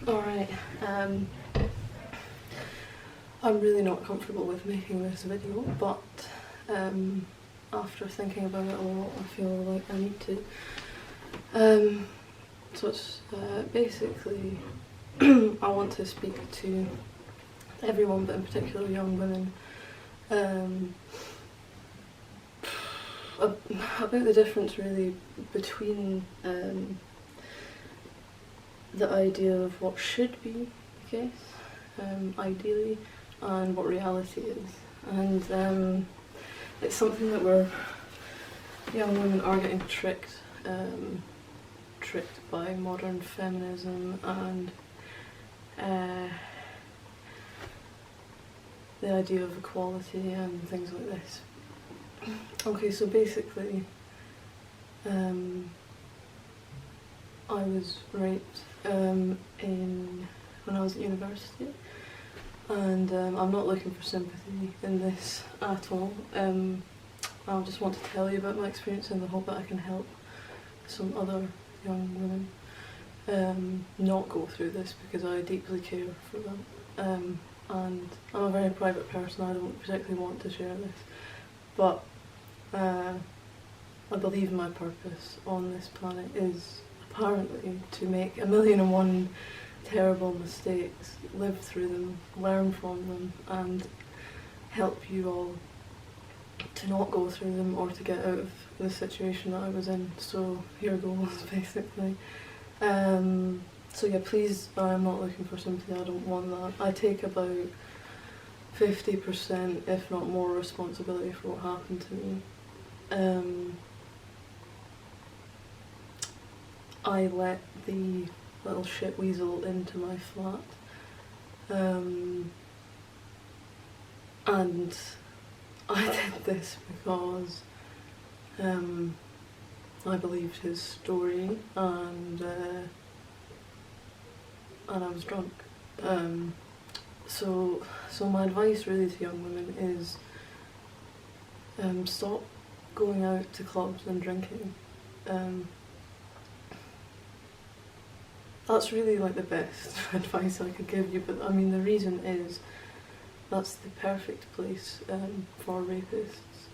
Alright, I'm really not comfortable with making this video, but after thinking about it a lot, I feel like I need to. So it's basically, I want to speak to everyone, but in particular young women, about the difference really between the idea of what should be the case, ideally, and what reality is. And it's something that young women are getting tricked by modern feminism and the idea of equality and things like this. Okay, so basically, I was raped when I was at university, and I'm not looking for sympathy in this at all. I just want to tell you about my experience in the hope that I can help some other young women not go through this, because I deeply care for them. And I'm a very private person, I don't particularly want to share this, but I believe my purpose on this planet is apparently to make 1,000,001 terrible mistakes, live through them, learn from them, and help you all to not go through them or to get out of the situation that I was in. So here goes, basically. So yeah, please, I'm not looking for sympathy, I don't want that. I take about 50%, if not more, responsibility for what happened to me. I let the little shit weasel into my flat, and I did this because I believed his story, and I was drunk. So my advice really to young women is stop going out to clubs and drinking. That's really like the best advice I could give you, but I mean the reason is that's the perfect place for rapists.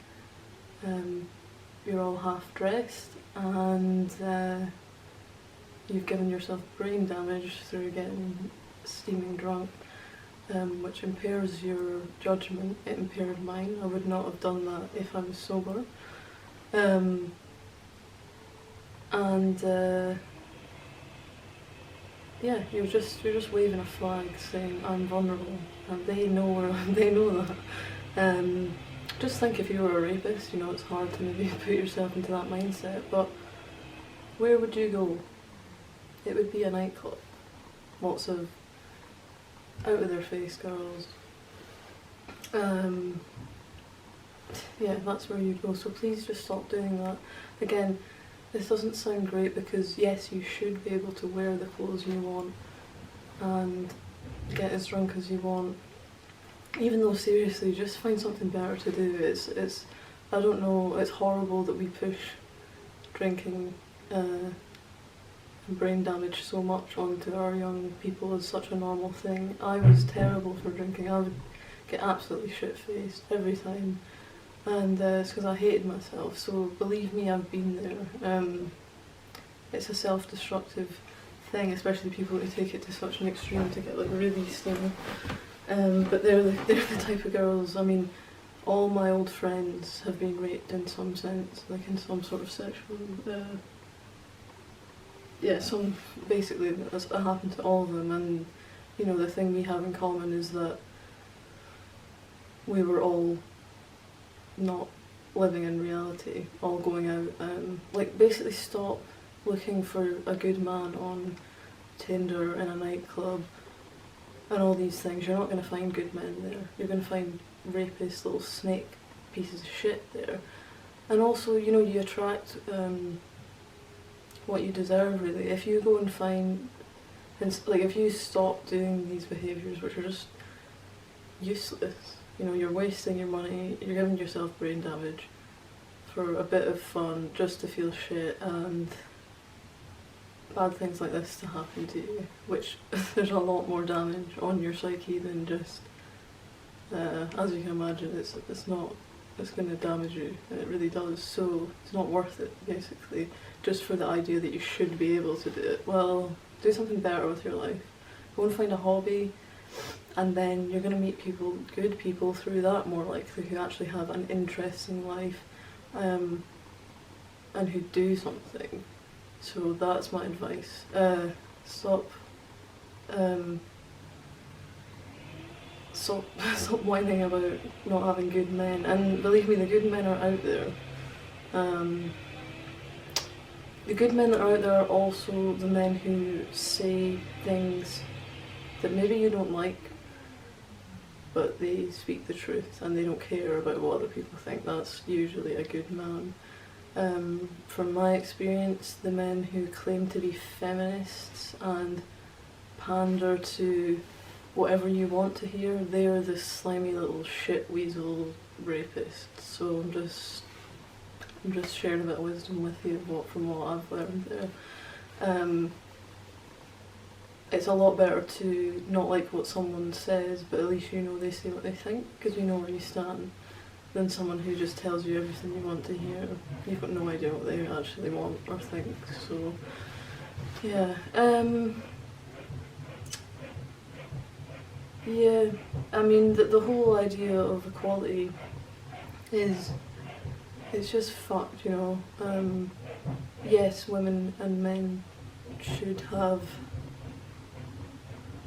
You're all half dressed, and you've given yourself brain damage through getting steaming drunk, which impairs your judgment. It impaired mine. I would not have done that if I was sober. Yeah, you're just waving a flag saying I'm vulnerable, and they know that. Just think, if you were a rapist, you know it's hard to maybe put yourself into that mindset, but where would you go? It would be a nightclub. Lots of out of their face girls. Yeah, that's where you'd go, so please just stop doing that. Again, this doesn't sound great, because yes, you should be able to wear the clothes you want and get as drunk as you want, even though seriously, just find something better to do. It's I don't know, it's horrible that we push drinking and brain damage so much onto our young people as such a normal thing. I was terrible for drinking. I would get absolutely shit-faced every time, and it's because I hated myself, so believe me, I've been there. It's a self-destructive thing, especially people who take it to such an extreme to get like really skinny. But they're the type of girls, I mean, all my old friends have been raped in some sense, like in some sort of sexual, yeah, basically that's happened to all of them, and you know, the thing we have in common is that we were all not living in reality, all going out. Like, basically stop looking for a good man on Tinder, in a nightclub, and all these things. You're not going to find good men there. You're going to find rapists, little snake pieces of shit there. And also, you know, you attract what you deserve, really. If you go and find, like, if you stop doing these behaviours which are just useless, you know, you're wasting your money, you're giving yourself brain damage for a bit of fun, just to feel shit, and bad things like this to happen to you, which there's a lot more damage on your psyche than just, as you can imagine, it's going to damage you, it really does, so it's not worth it, basically, just for the idea that you should be able to do it. Well, do something better with your life. Go and find a hobby, and then you're going to meet people, good people through that, more likely, who actually have an interesting life, and who do something. So that's my advice. Stop whining about not having good men, and believe me, the good men are out there. The good men that are out there are also the men who say things that maybe you don't like, but they speak the truth and they don't care about what other people think. That's usually a good man. From my experience, the men who claim to be feminists and pander to whatever you want to hear, they're the slimy little shit weasel rapists. So I'm just sharing a bit of wisdom with you from what I've learned there. It's a lot better to not like what someone says, but at least you know they say what they think, because you know where you stand, than someone who just tells you everything you want to hear. You've got no idea what they actually want or think, so yeah. Yeah, I mean, the whole idea of equality is, it's just fucked, you know. Yes, women and men should have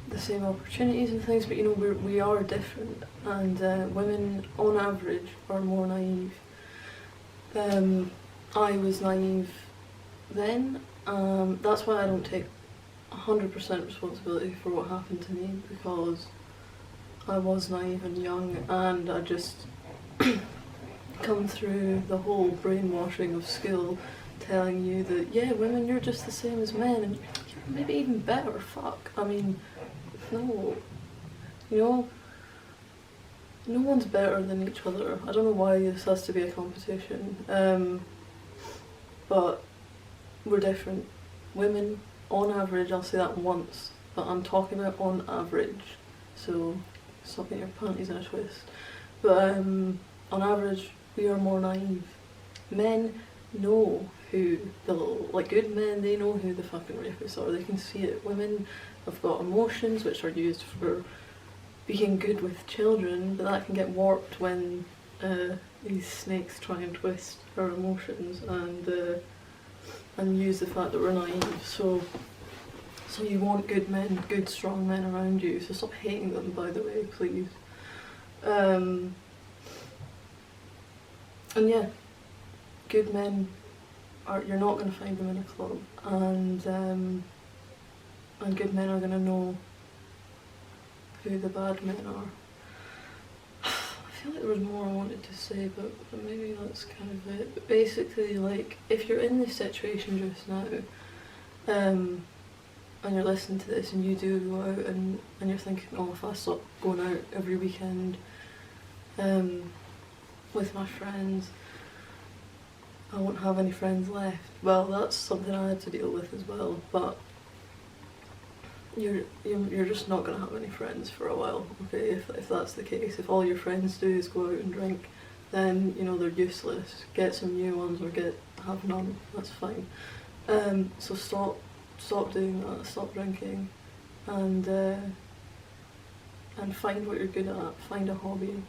the same opportunities and things, but you know, we are different, and women on average are more naive. I was naive then, that's why I don't take 100% responsibility for what happened to me, because I was naive and young, and I just come through the whole brainwashing of school telling you that, yeah, women, you're just the same as men, and you're maybe even better, fuck. I mean, no. You know, no one's better than each other. I don't know why this has to be a competition, but we're different. Women, on average, I'll say that once, but I'm talking about on average, so stop getting your panties in a twist. But on average, we are more naive. Men know who the little, like good men, they know who the fucking rapists are, they can see it. Women have got emotions which are used for being good with children, but that can get warped when these snakes try and twist our emotions and use the fact that we're naive. So you want good men, good strong men around you, so stop hating them, by the way, please. And yeah, good men you're not going to find them in a club, and good men are going to know who the bad men are. I feel like there was more I wanted to say, but maybe that's kind of it. But basically, like, if you're in this situation just now, and you're listening to this and you do go out and you're thinking, oh, if I stop going out every weekend with my friends, I won't have any friends left. Well, that's something I had to deal with as well, but you're just not going to have any friends for a while, okay, if that's the case. If all your friends do is go out and drink, then, you know, they're useless. Get some new ones or have none, that's fine. So stop doing that, stop drinking, and find what you're good at, find a hobby,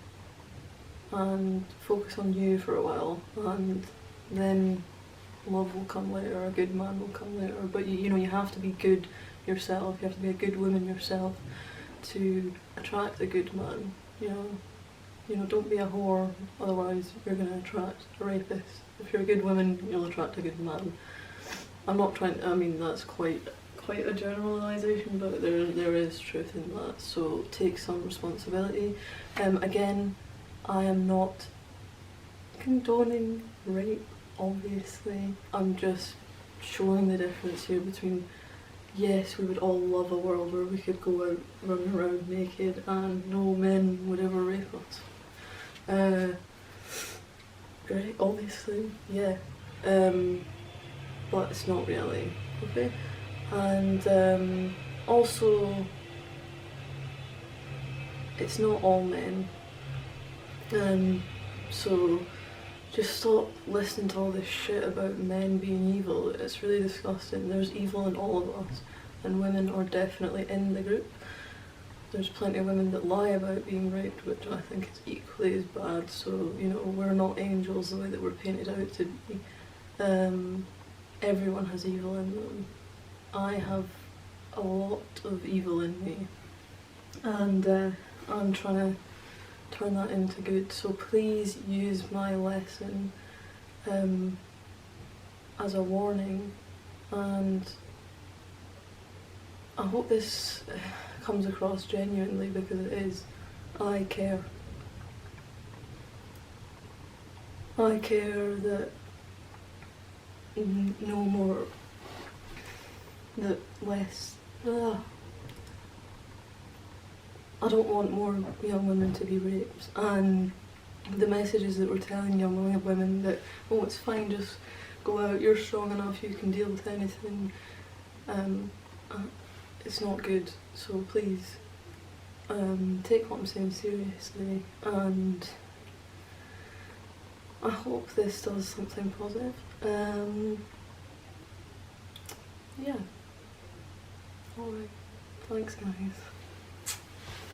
and focus on you for a while, and then love will come later, a good man will come later. But you know, you have to be good yourself, you have to be a good woman yourself to attract a good man, you know, don't be a whore, otherwise you're going to attract a rapist. If you're a good woman, you'll attract a good man. I'm not trying, I mean, that's quite a generalisation, but there is truth in that, so take some responsibility. Again, I am not condoning rape, obviously. I'm just showing the difference here between, yes, we would all love a world where we could go out running around naked and no men would ever rape us. Right, obviously, yeah. But it's not really, okay? And also, it's not all men. So just stop listening to all this shit about men being evil. It's really disgusting. There's evil in all of us, and women are definitely in the group. There's plenty of women that lie about being raped, which I think is equally as bad. So, you know, we're not angels the way that we're painted out to be. Everyone has evil in them. I have a lot of evil in me, and I'm trying to turn that into good. So please use my lesson as a warning, and I hope this comes across genuinely, because it is. I care. I care that no more, that less. I don't want more young women to be raped, and the messages that we're telling young women that, oh, it's fine, just go out, you're strong enough, you can deal with anything, it's not good. So please, take what I'm saying seriously, and I hope this does something positive. Yeah. Alright. Thanks, guys.